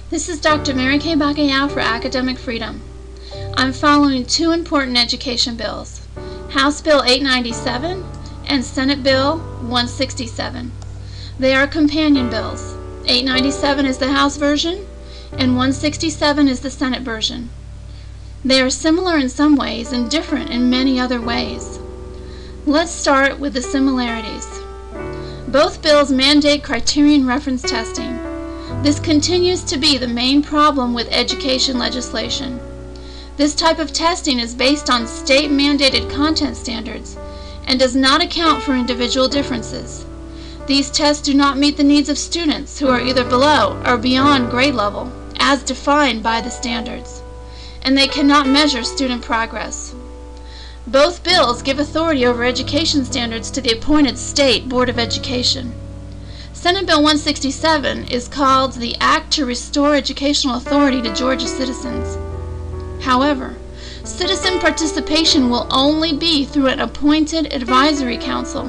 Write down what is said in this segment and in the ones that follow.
This is Dr. Mary Kay Bacallao for Academic Freedom. I'm following two important education bills, House Bill 897 and Senate Bill 167. They are companion bills. 897 is the House version and 167 is the Senate version. They are similar in some ways and different in many other ways. Let's start with the similarities. Both bills mandate criterion reference testing. This continues to be the main problem with education legislation. This type of testing is based on state-mandated content standards and does not account for individual differences. These tests do not meet the needs of students who are either below or beyond grade level, as defined by the standards, and they cannot measure student progress. Both bills give authority over education standards to the appointed State Board of Education. Senate Bill 167 is called the Act to Restore Educational Authority to Georgia Citizens. However, citizen participation will only be through an appointed advisory council,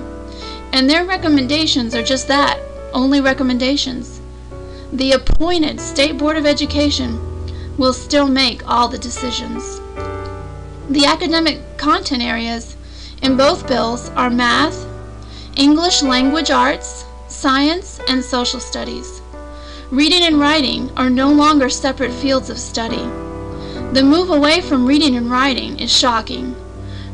and their recommendations are just that, only recommendations. The appointed State Board of Education will still make all the decisions. The academic content areas in both bills are math, English language arts, science, and social studies. Reading and writing are no longer separate fields of study. The move away from reading and writing is shocking.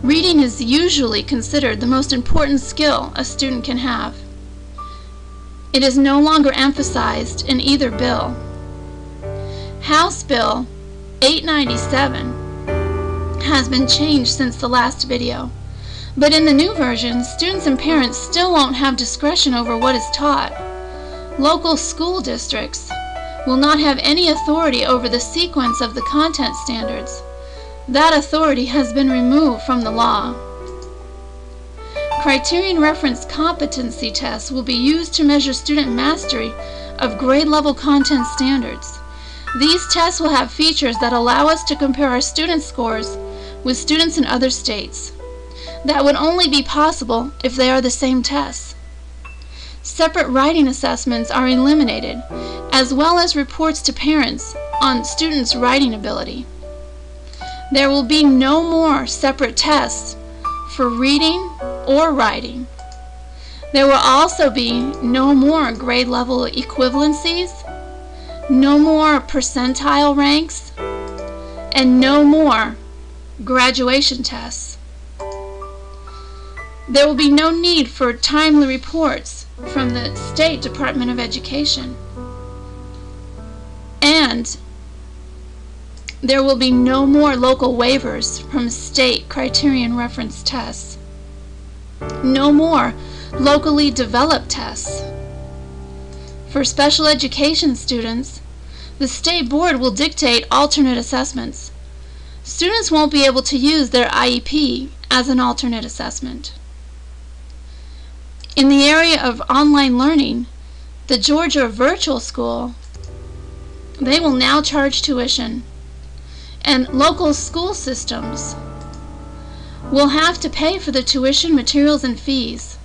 Reading is usually considered the most important skill a student can have. It is no longer emphasized in either bill. House Bill 897 has been changed since the last video. But in the new version, students and parents still won't have discretion over what is taught. Local school districts will not have any authority over the sequence of the content standards. That authority has been removed from the law. Criterion reference competency tests will be used to measure student mastery of grade-level content standards. These tests will have features that allow us to compare our student scores with students in other states. That would only be possible if they are the same tests. Separate writing assessments are eliminated, as well as reports to parents on students' writing ability. There will be no more separate tests for reading or writing. There will also be no more grade level equivalencies, no more percentile ranks, and no more graduation tests. There will be no need for timely reports from the State Department of Education. And there will be no more local waivers from state criterion reference tests. No more locally developed tests. For special education students, the State Board will dictate alternate assessments. Students won't be able to use their IEP as an alternate assessment. In the area of online learning, the Georgia Virtual School, they will now charge tuition, and local school systems will have to pay for the tuition, materials, and fees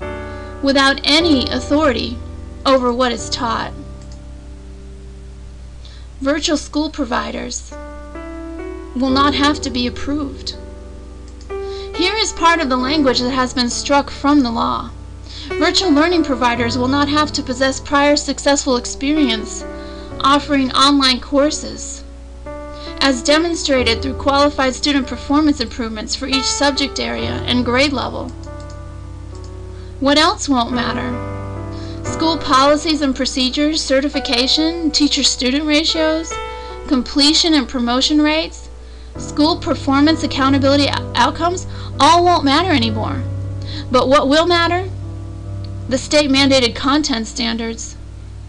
without any authority over what is taught. Virtual school providers will not have to be approved. Here is part of the language that has been struck from the law. Virtual learning providers will not have to possess prior successful experience offering online courses, as demonstrated through qualified student performance improvements for each subject area and grade level. What else won't matter? School policies and procedures, certification, teacher-student ratios, completion and promotion rates, school performance accountability outcomes, all won't matter anymore. But what will matter? The state-mandated content standards.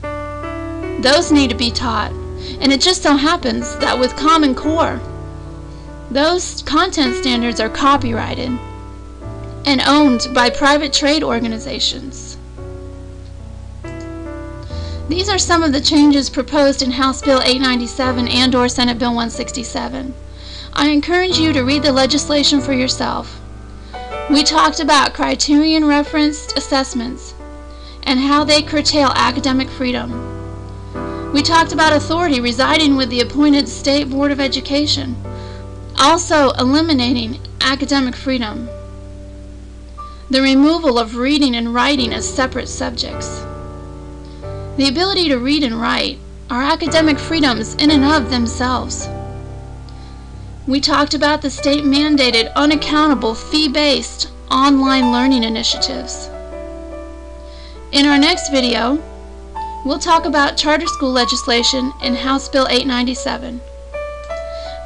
Those need to be taught, and it just so happens that with Common Core, those content standards are copyrighted and owned by private trade organizations. These are some of the changes proposed in House Bill 897 and/or Senate Bill 167. I encourage you to read the legislation for yourself. We talked about criterion referenced assessments and how they curtail academic freedom. We talked about authority residing with the appointed State Board of Education. Also, eliminating academic freedom. The removal of reading and writing as separate subjects. The ability to read and write are academic freedoms in and of themselves. We talked about the state-mandated, unaccountable, fee-based online learning initiatives. In our next video, we'll talk about charter school legislation in House Bill 897.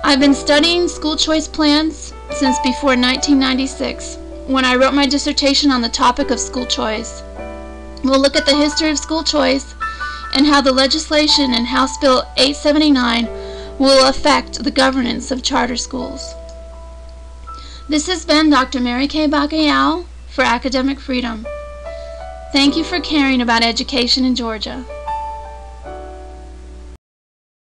I've been studying school choice plans since before 1996, when I wrote my dissertation on the topic of school choice. We'll look at the history of school choice and how the legislation in House Bill 879 will affect the governance of charter schools. This has been Dr. Mary Kay Bacallao for Academic Freedom. Thank you for caring about education in Georgia.